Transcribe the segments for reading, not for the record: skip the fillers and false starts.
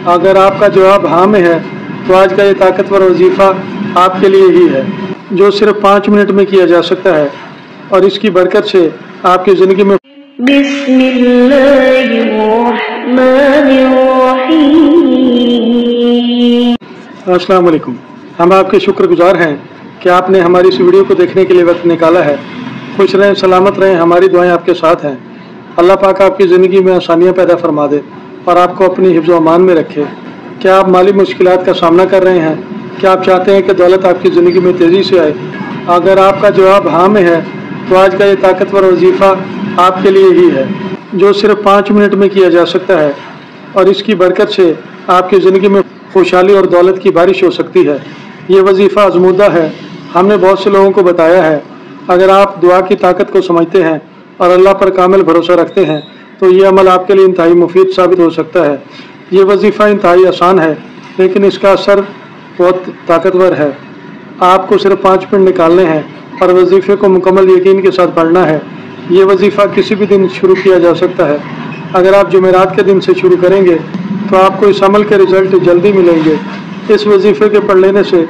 अगर आपका जवाब हाँ में है तो आज का ये ताकतवर वजीफ़ा आपके लिए ही है, जो सिर्फ 5 मिनट में किया जा सकता है और इसकी बरकत से आपकी ज़िंदगी में अस्सलाम वालेकुम। हम आपके शुक्रगुजार हैं कि आपने हमारी इस वीडियो को देखने के लिए वक्त निकाला है। खुश रहें, सलामत रहें, हमारी दुआएं आपके साथ हैं। अल्लाह पाक आपकी ज़िंदगी में आसानियाँ पैदा फरमा दे और आपको अपनी हिफ्ज़ व अमान में रखे। क्या आप माली मुश्किलात का सामना कर रहे हैं? क्या आप चाहते हैं कि दौलत आपकी ज़िंदगी में तेज़ी से आए? अगर आपका जवाब हाँ में है तो आज का ये ताकतवर वजीफ़ा आपके लिए ही है, जो सिर्फ 5 मिनट में किया जा सकता है और इसकी बरकत से आपकी ज़िंदगी में खुशहाली और दौलत की बारिश हो सकती है। ये वजीफ़ा आज़मूदा है, हमने बहुत से लोगों को बताया है। अगर आप दुआ की ताकत को समझते हैं और अल्लाह पर कामिल भरोसा रखते हैं तो ये अमल आपके लिए इंतहाई मुफीद साबित हो सकता है। ये वजीफ़ा इंतहाई आसान है लेकिन इसका असर बहुत ताकतवर है। आपको सिर्फ 5 मिनट निकालने हैं और वजीफ़े को मुकम्मल यकीन के साथ पढ़ना है। ये वजीफ़ा किसी भी दिन शुरू किया जा सकता है। अगर आप जुमेरात के दिन से शुरू करेंगे तो आपको इस अमल के रिज़ल्ट जल्दी मिलेंगे। इस वजीफ़े के पढ़ लेने से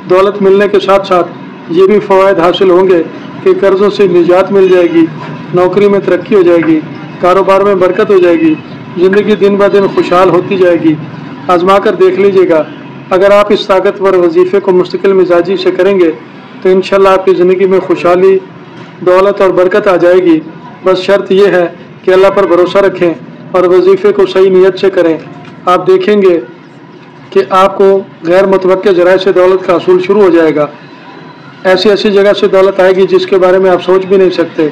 दौलत मिलने के साथ साथ ये भी फ़वाइद हासिल होंगे कि कर्ज़ों से निजात मिल जाएगी, नौकरी में तरक्की हो जाएगी, कारोबार में बरकत हो जाएगी, ज़िंदगी दिन ब दिन खुशहाल होती जाएगी। आजमा कर देख लीजिएगा। अगर आप इस ताकतवर वजीफ़े को मुस्तकिल मिजाजी से करेंगे तो इंशाअल्लाह आपकी ज़िंदगी में खुशहाली, दौलत और बरकत आ जाएगी। बस शर्त यह है कि अल्लाह पर भरोसा रखें और वजीफ़े को सही नीयत से करें। आप देखेंगे कि आपको गैर मुतवक्के ज़राए से दौलत का असूल शुरू हो जाएगा। ऐसी ऐसी जगह से दौलत आएगी जिसके बारे में आप सोच भी नहीं सकते।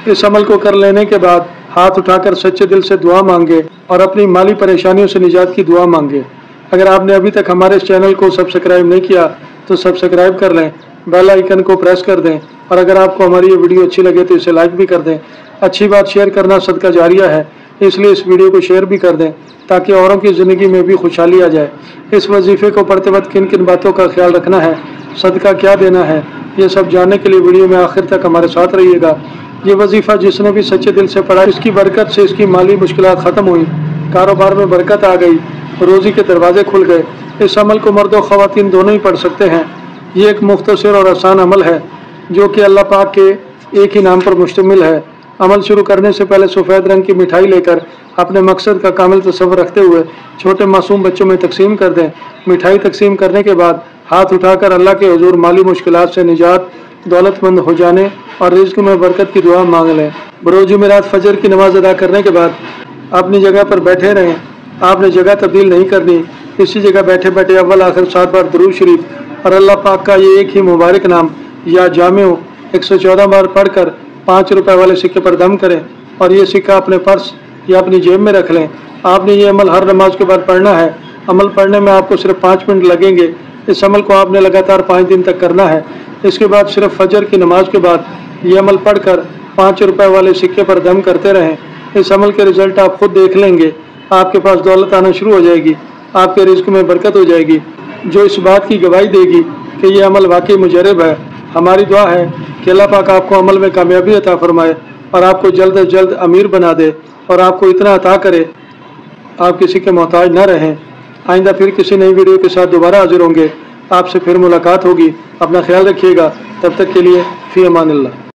इस अमल को कर लेने के बाद हाथ उठाकर सच्चे दिल से दुआ मांगे और अपनी माली परेशानियों से निजात की दुआ मांगे। अगर आपने अभी तक हमारे इस चैनल को सब्सक्राइब नहीं किया तो सब्सक्राइब कर लें, बेल आइकन को प्रेस कर दें और अगर आपको हमारी ये वीडियो अच्छी लगे तो इसे लाइक भी कर दें। अच्छी बात शेयर करना सदका जारिया है, इसलिए इस वीडियो को शेयर भी कर दें ताकि औरों की ज़िंदगी में भी खुशहाली आ जाए। इस वजीफ़े को पढ़ते वक्त किन किन बातों का ख्याल रखना है, सदका क्या देना है, ये सब जानने के लिए वीडियो में आखिर तक हमारे साथ रहिएगा। ये वजीफ़ा जिसने भी सच्चे दिल से पढ़ा, इसकी बरकत से इसकी माली मुश्किलात ख़त्म हुई, कारोबार में बरकत आ गई, रोज़ी के दरवाजे खुल गए। इस अमल को मर्द और ख़वातीन दोनों ही पढ़ सकते हैं। ये एक मुख्तसर और आसान अमल है जो कि अल्लाह पाक के एक ही नाम पर मुश्तमिल है। अमल शुरू करने से पहले सफ़ेद रंग की मिठाई लेकर अपने मकसद का कामिल तसव्वुर रखते हुए छोटे मासूम बच्चों में तकसीम कर दें। मिठाई तकसीम करने के बाद हाथ उठाकर अल्लाह के हुजूर माली मुश्किलात से निजात, दौलतमंद हो जाने और रिज़्क़ में बरकत की दुआ मांग लें। बरोज़ जुमेरात फजर की नमाज अदा करने के बाद अपनी जगह पर बैठे रहें। आपने जगह तब्दील नहीं करनी। इसी जगह बैठे बैठे अव्वल आखिर 7 बार दुरूद शरीफ और अल्लाह पाक का ये एक ही मुबारक नाम या जामिउ 114 बार पढ़कर 5 रुपए वाले सिक्के पर दम करें और ये सिक्का अपने पर्स या अपनी जेब में रख लें। आपने ये अमल हर नमाज के बाद पढ़ना है। अमल पढ़ने में आपको सिर्फ 5 मिनट लगेंगे। इस अमल को आपने लगातार 5 दिन तक करना है। इसके बाद सिर्फ फजर की नमाज के बाद ये अमल पढ़कर 5 रुपए वाले सिक्के पर दम करते रहें। इस अमल के रिजल्ट आप खुद देख लेंगे। आपके पास दौलत आना शुरू हो जाएगी, आपके रिज़्क़ में बरकत हो जाएगी, जो इस बात की गवाही देगी कि ये अमल वाकई मुजरब है। हमारी दुआ है कि अल्लाह पाक आपको अमल में कामयाबी अता फरमाए और आपको जल्द अज जल्द अमीर बना दे और आपको इतना अता करे आप किसी के मोहताज न रहें। आइंदा फिर किसी नई वीडियो के साथ दोबारा हाजिर होंगे। आपसे फिर मुलाकात होगी। अपना ख्याल रखिएगा। तब तक के लिए फ़ी अमानिल्लाह।